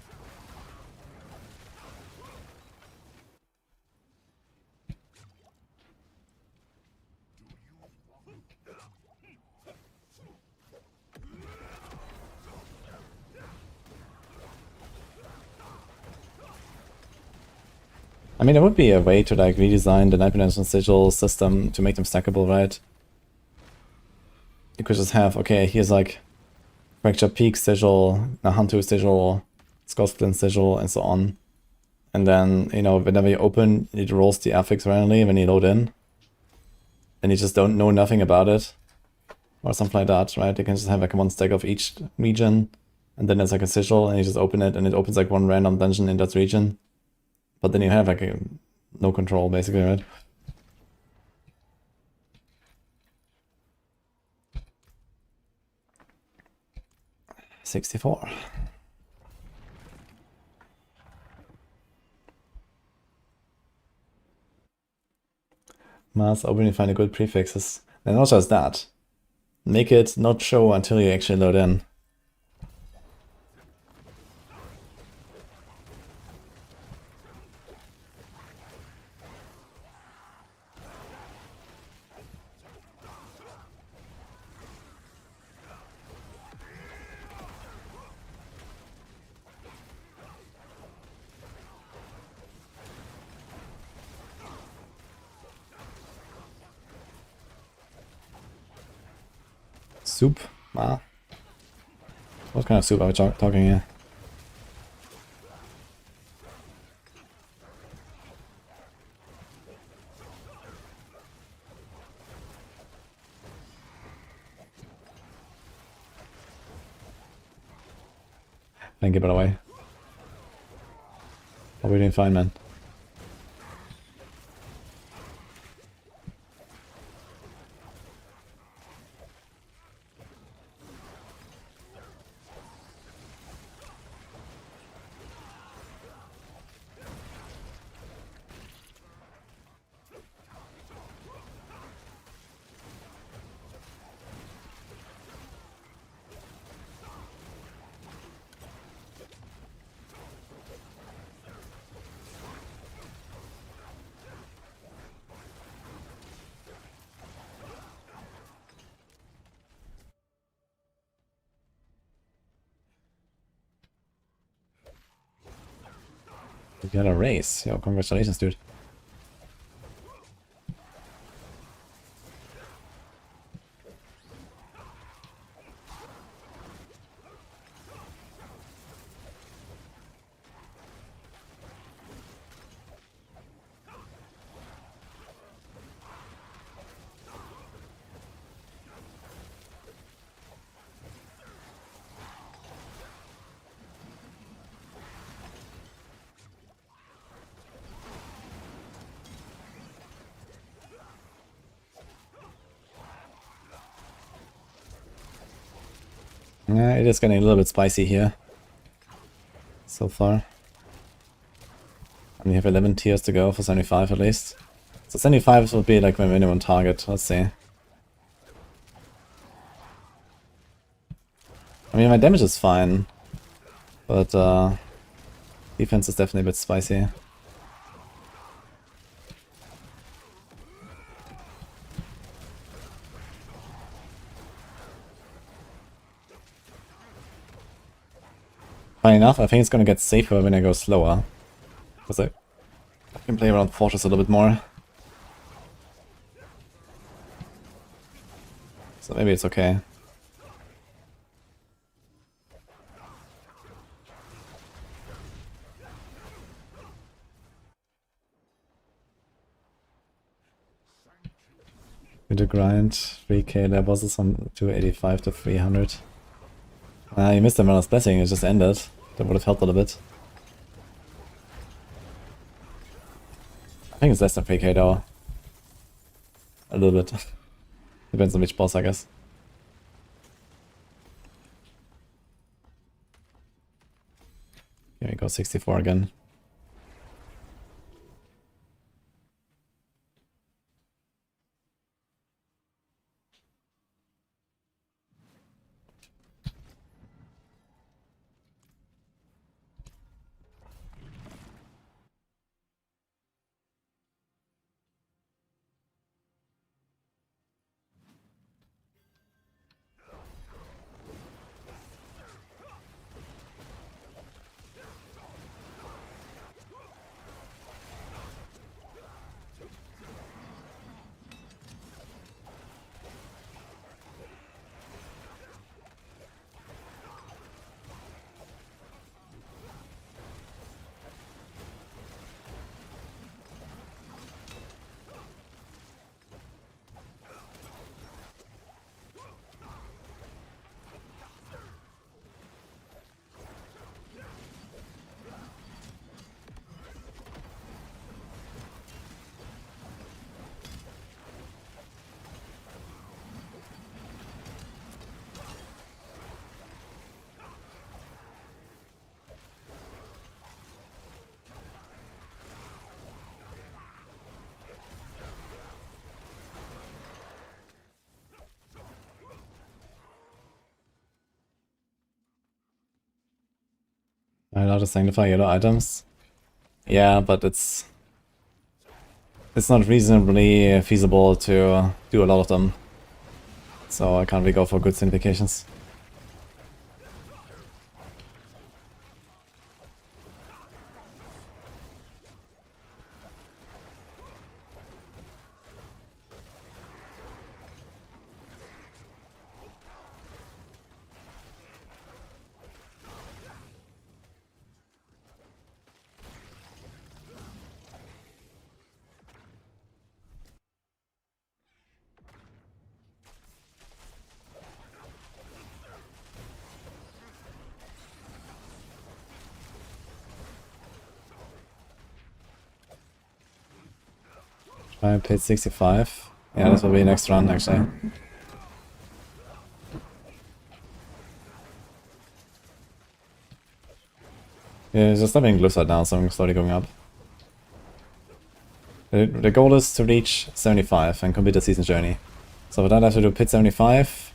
I mean, there would be a way to like redesign the Night Dimension sigil system to make them stackable, right? You could just have, okay, here's like Fracture Peak sigil, a Hantu sigil, Skullsplint sigil, and so on. And then, you know, whenever you open, it rolls the affix randomly when you load in. And you just don't know nothing about it. Or something like that, right? You can just have like one stack of each region. And then there's like a sigil, and you just open it, and it opens like one random dungeon in that region. But then you have like no control, basically, right? 64. Must open and find a good prefixes. And not just that. Make it not show until you actually load in. Soup? Ah. What kind of soup are we talking here? Thank you, by the way. Hope you're doing fine, man. You got a race. Yo, congratulations, dude. Yeah, it is getting a little bit spicy here. So far. And we have 11 tiers to go for 75 at least. So 75 would be like my minimum target, let's see. I mean, my damage is fine. But defense is definitely a bit spicy. Funny enough, I think it's gonna get safer when I go slower. Because I can play around Fortress a little bit more. So maybe it's okay. With the grind, 3k their bosses on 285 to 300. You missed the Murder's Blessing, it just ended. That would have helped a little bit. I think it's less than 3k though. A little bit. Depends on which boss, I guess. Here we go, 64 again. I allowed to sanctify yellow items. Yeah, but it's not reasonably feasible to do a lot of them. So I can't really go for good sanctifications. I paid 65. Yeah, this will be next run actually. Yeah, just stopping loose right now, so I'm slowly going up. The goal is to reach 75 and complete the season journey. So for that I have to do pit 75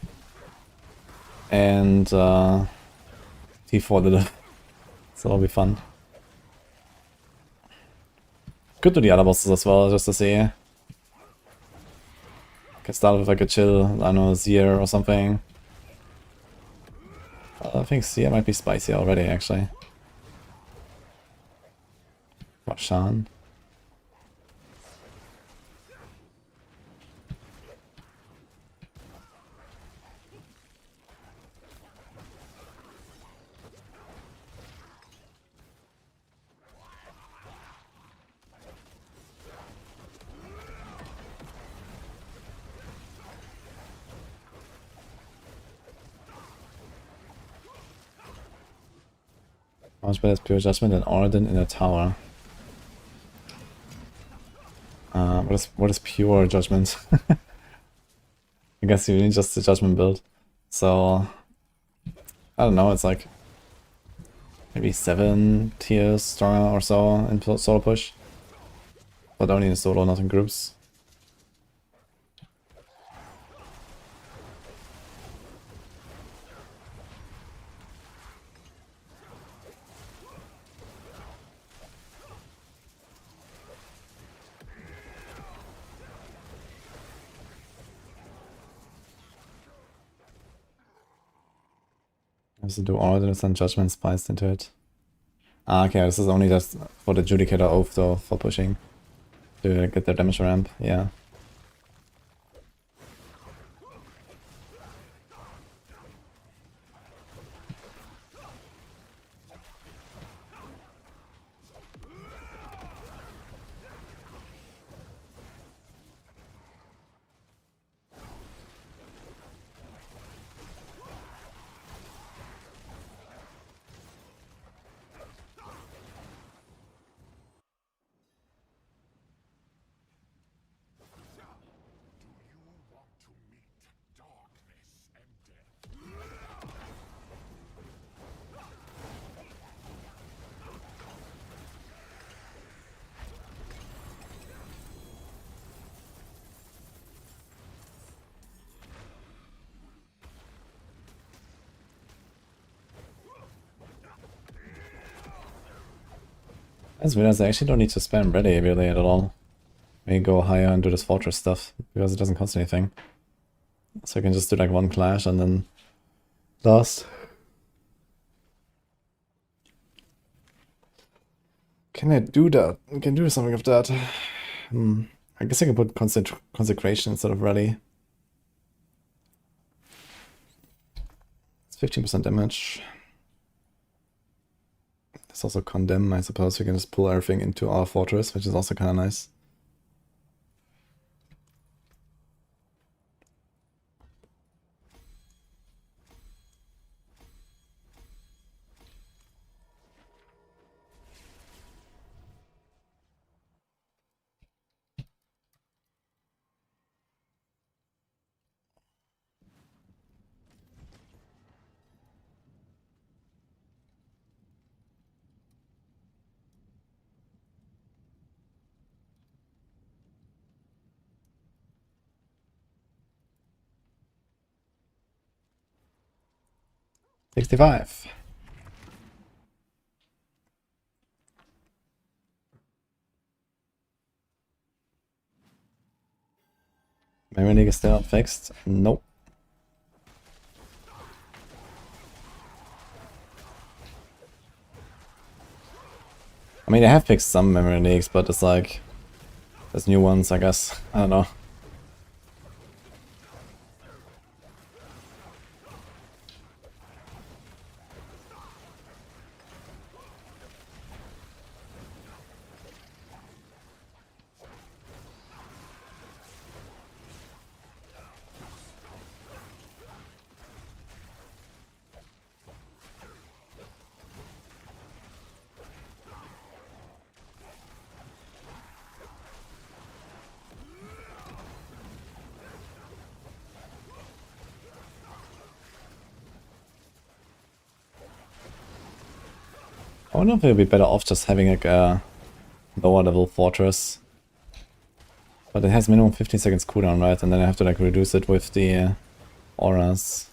and T4 little. So that'll be fun. Could do the other bosses as well, just to see. Can start with like a chill, I don't know, Zier or something. I think Zier might be spicy already, actually. Roshan. Much better is pure judgment than Origin in a tower. What is pure judgment? I guess you need just the judgment build. So I don't know, it's like maybe 7 tiers stronger or so in solo push. But only in solo, not in groups. I have to do all of some judgment spiced into it. Ah, okay, this is only just for the Judicator Oath though, for pushing. To get the damage ramp, yeah. I just realized I actually don't need to spam ready really at all. Maybe go higher and do this fortress stuff, because it doesn't cost anything. So I can just do like one clash and then last. Can I do that? I can do something of that. I guess I can put consecration instead of rally. It's 15% damage. There's also condemn, I suppose. We can just pull everything into our fortress, which is also kind of nice. $65. Memory leak is still not fixed? Nope. I mean, they have fixed some memory leaks, but it's like... there's new ones, I guess. I don't know. I wonder if it would be better off just having like a lower level fortress. But it has minimum 15 seconds cooldown, right? And then I have to like reduce it with the auras.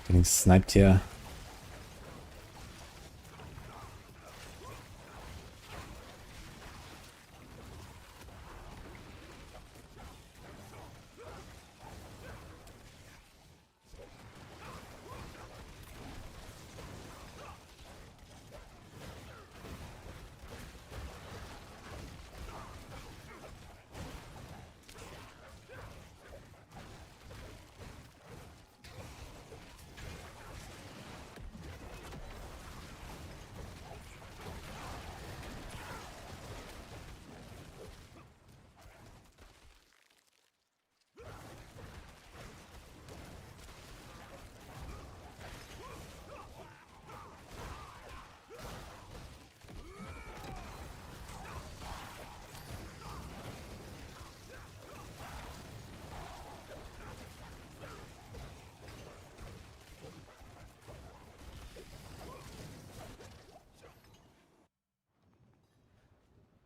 Getting sniped here.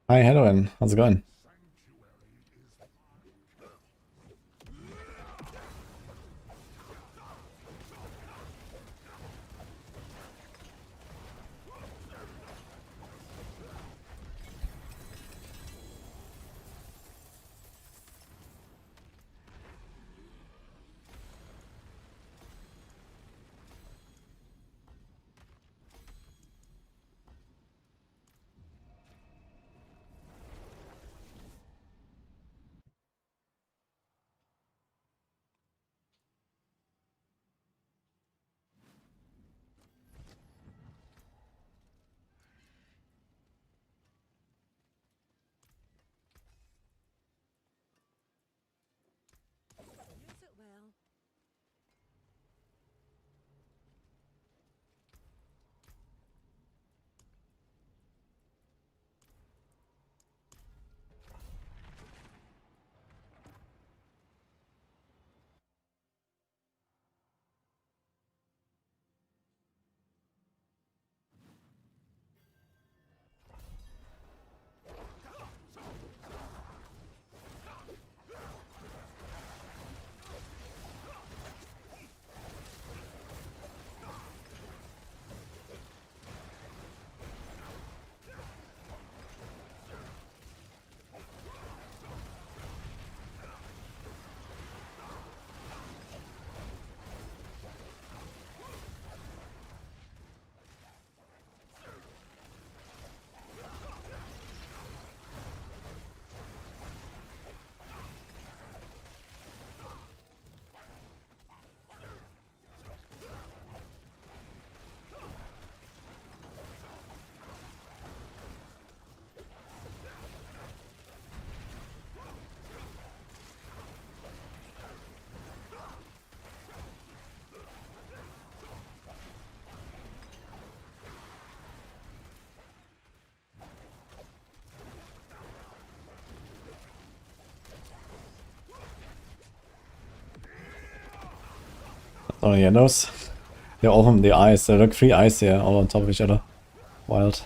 Hi, hello, how's it going? Oh yeah, those. They're all from the eyes. There are like 3 eyes here, all on top of each other. Wild.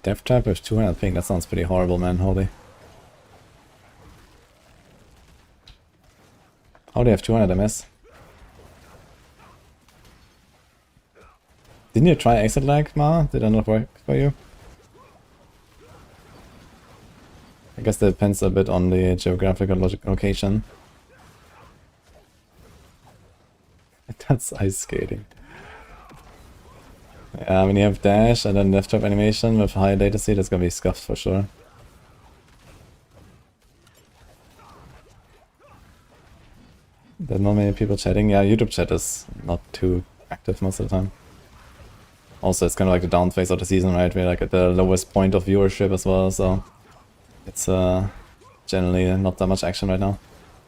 Death trap with 200 ping, that sounds pretty horrible, man. Holy. How do you have 200 MS? Didn't you try exit lag, Ma? Did that not work for you? I guess that depends a bit on the geographical location. That's ice skating. Yeah, when you have dash and then left trap animation with high latency, that's gonna be scuffed for sure. There are not many people chatting. Yeah, YouTube chat is not too active most of the time. Also, it's kind of like the down phase of the season, right? We're like at the lowest point of viewership as well, so it's generally not that much action right now.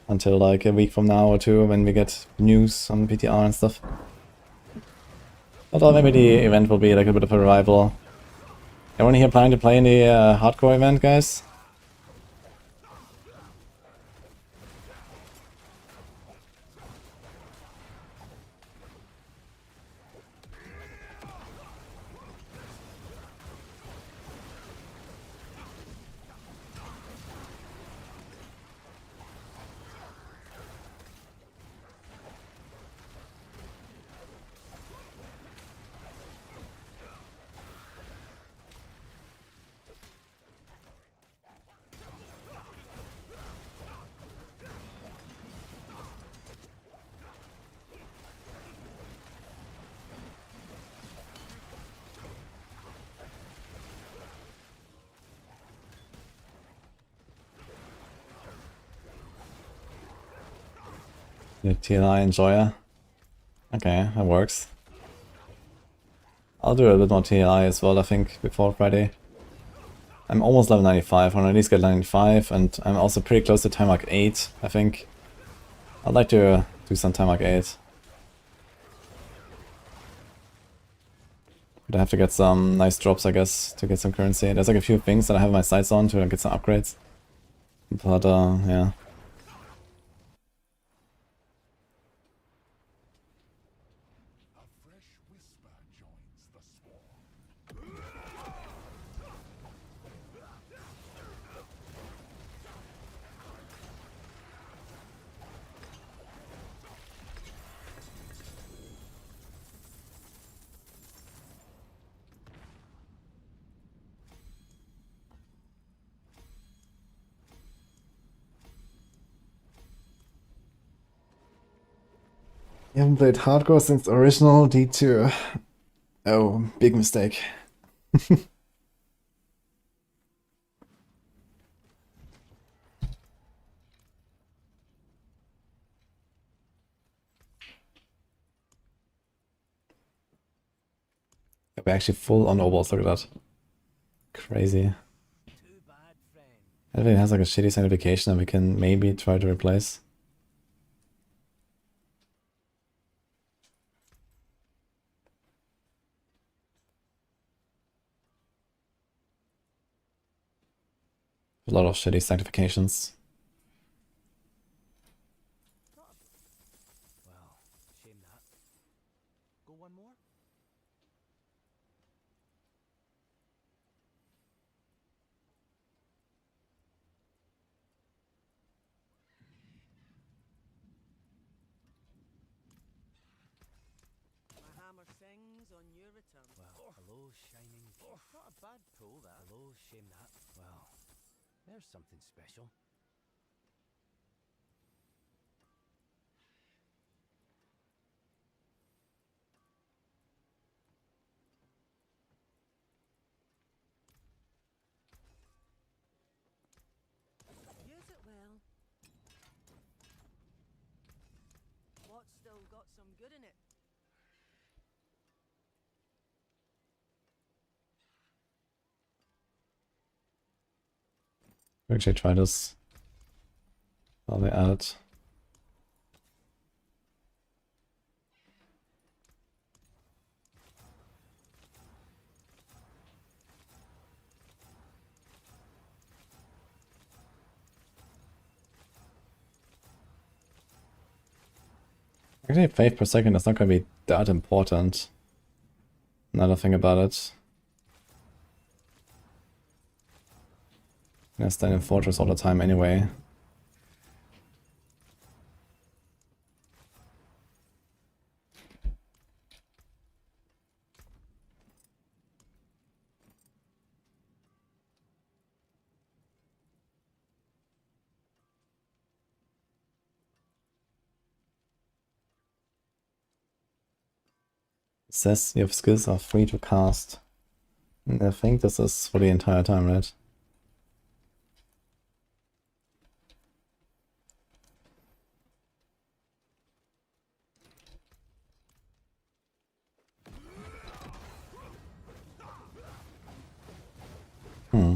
Until like a week from now or 2 when we get news on PTR and stuff. Although maybe the event will be like a bit of a revival. Anyone here planning to play in the hardcore event, guys? The TLI enjoyer. Okay, that works. I'll do a bit more TLI as well, I think, before Friday. I'm almost level 95, I want to at least get 95, and I'm also pretty close to time mark 8, I think. I'd like to do some time mark 8. But I have to get some nice drops, I guess, to get some currency. There's like a few things that I have my sights on to get some upgrades. But yeah. You haven't played hardcore since the original D2. Oh, big mistake. We're actually full on overalls, look at that. Crazy. Everything has like a shitty sanctification that we can maybe try to replace. A lot of shitty sanctifications. Well, shame that. Go one more? My hammer sings on your return. Well, hello, shining. Not a bad pull, that. Hello, shame that. Well, there's something special. Use it well. got some good in it. Actually try this while we're at it. Actually, 5 per second is not going to be that important. Another thing about it. I stand in Fortress all the time anyway. It says your skills are free to cast. And I think this is for the entire time, right? Hmm.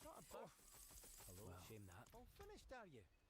Not a bad. Hello, shame that. All finished, are you?